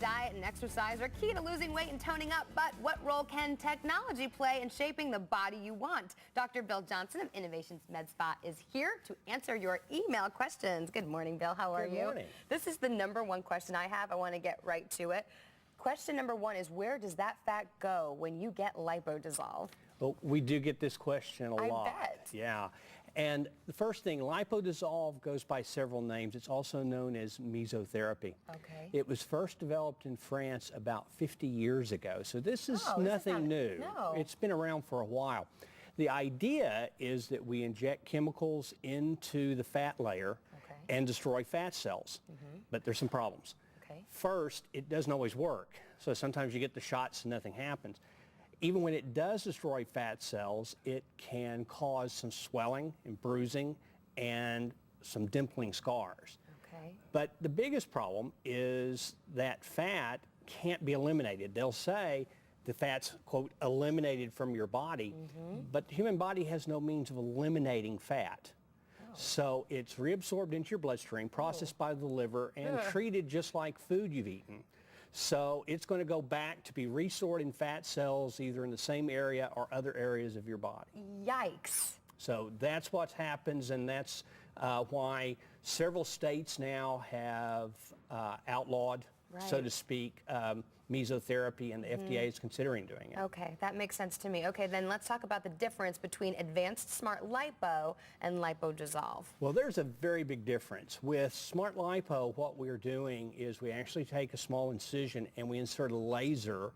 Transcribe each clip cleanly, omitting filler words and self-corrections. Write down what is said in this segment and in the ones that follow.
diet and exercise are key to losing weight and toning up, but what role can technology play in shaping the body you want? Dr. Bill Johnson of Innovations Medspa is here to answer your email questions. Good morning, Bill. How are you? Good morning. This is the #1 question I have. I want to get right to it. Question #1 is, where does that fat go when you get lipo-dissolve? Well, we do get this question a lot. I bet. Yeah. And the first thing, lipo-dissolve goes by several names. It's also known as mesotherapy. Okay. It was first developed in France about 50 years ago. So this is not nothing new. No. It's been around for a while. The idea is that we inject chemicals into the fat layer and destroy fat cells. But there's some problems. Okay. First, it doesn't always work. So sometimes you get the shots and nothing happens. Even when it does destroy fat cells, it can cause some swelling and bruising and some dimpling scars. Okay. But the biggest problem is that fat can't be eliminated. They'll say the fat's, quote, eliminated from your body, but the human body has no means of eliminating fat. So it's reabsorbed into your bloodstream, processed by the liver, and treated just like food you've eaten. So it's going to go back to be restored in fat cells either in the same area or other areas of your body. Yikes. So that's what happens, and that's why several states now have outlawed, so to speak, mesotherapy, and the FDA is considering doing it. Okay, that makes sense to me. Okay, then let's talk about the difference between advanced smart lipo and lipo-dissolve. Well, there's a very big difference. With smart lipo, what we're doing is we actually take a small incision and we insert a laser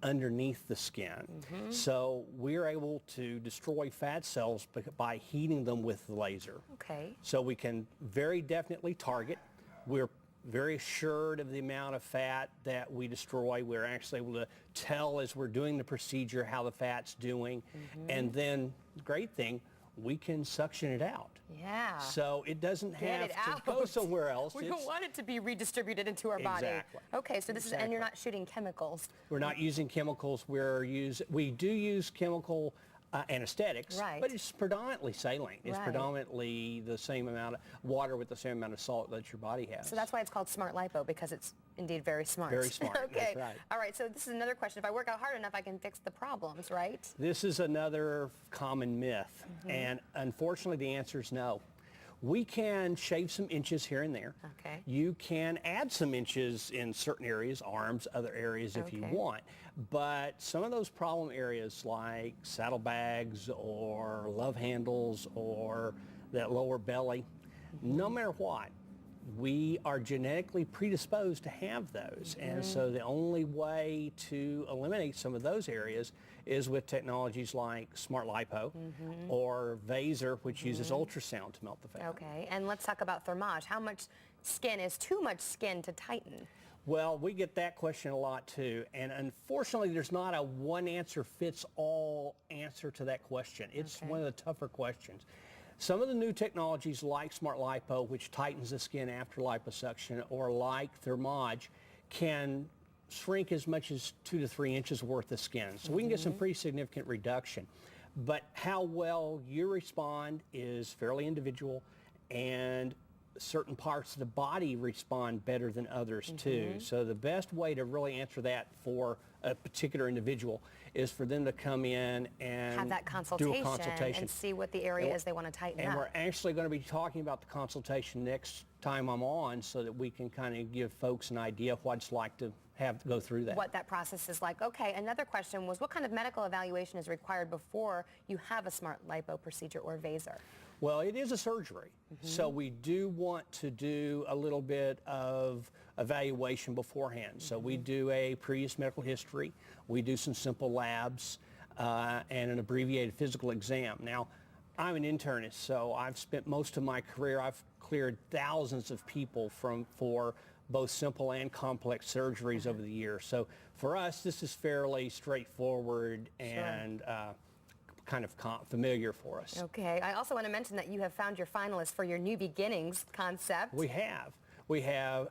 underneath the skin. So we're able to destroy fat cells by heating them with the laser. Okay. So we can very definitely target. We're very assured of the amount of fat that we destroy. We're actually able to tell as we're doing the procedure how the fat's doing. And then, great thing, we can suction it out. Yeah. So it doesn't have to go somewhere else. We don't want it to be redistributed into our body. Exactly. Okay, so this is, and you're not shooting chemicals. We're not using chemicals. We do use chemical anesthetics, but it's predominantly saline. It's predominantly the same amount of water with the same amount of salt that your body has. So that's why it's called smart lipo, because it's indeed very smart. Very smart. Okay. That's right. All right, so this is another question. If I work out hard enough, I can fix the problems, right? This is another common myth, and unfortunately the answer is no. We can shave some inches here and there. Okay. You can add some inches in certain areas, arms, other areas if you want. But some of those problem areas like saddlebags or love handles or that lower belly, no matter what, we are genetically predisposed to have those. And so the only way to eliminate some of those areas is with technologies like smart lipo or Vaser, which uses ultrasound to melt the fat. Okay, and let's talk about Thermage. How much skin is too much skin to tighten? Well, we get that question a lot too, and unfortunately there's not a one answer fits all answer to that question. It's one of the tougher questions. Some of the new technologies like Smart Lipo, which tightens the skin after liposuction, or like Thermage, can shrink as much as 2 to 3 inches worth of skin. So we can get some pretty significant reduction. But how well you respond is fairly individual, and certain parts of the body respond better than others too. So the best way to really answer that for a particular individual is for them to come in and have that do a consultation and see what the area is they want to tighten up. And we're actually going to be talking about the consultation next time I'm on, so that we can kind of give folks an idea of what it's like to have to go through that. What that process is like. Okay, another question was, what kind of medical evaluation is required before you have a smart lipo procedure or Vaser? Well, it is a surgery, so we do want to do a little bit of evaluation beforehand. So we do a previous medical history, we do some simple labs, and an abbreviated physical exam. Now, I'm an internist, so I've spent most of my career, I've cleared thousands of people for both simple and complex surgeries over the years. So for us, this is fairly straightforward and kind of familiar for us. Okay. I also want to mention that you have found your finalists for your New Beginnings concept. We have.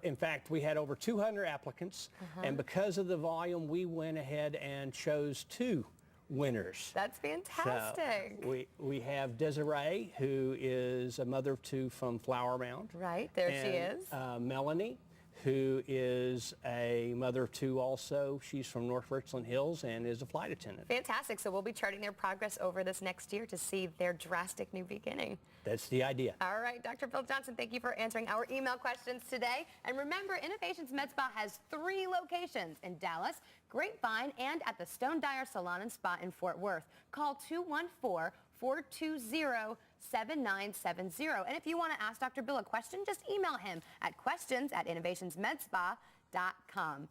In fact, we had over 200 applicants, and because of the volume, we went ahead and chose 2 winners. That's fantastic. So we have Desiree, who is a mother of 2 from Flower Mound. Right, there she is. Melanie, who is a mother of 2 also. She's from North Richland Hills and is a flight attendant. Fantastic. So we'll be charting their progress over this next year to see their drastic new beginning. That's the idea. All right, Dr. Bill Johnson, thank you for answering our email questions today. And remember, Innovations Med Spa has 3 locations in Dallas, Grapevine, and at the Stone Dyer Salon and Spa in Fort Worth. Call 214-420-7970. And if you want to ask Dr. Bill a question, just email him at questions@innovationsmedspa.com.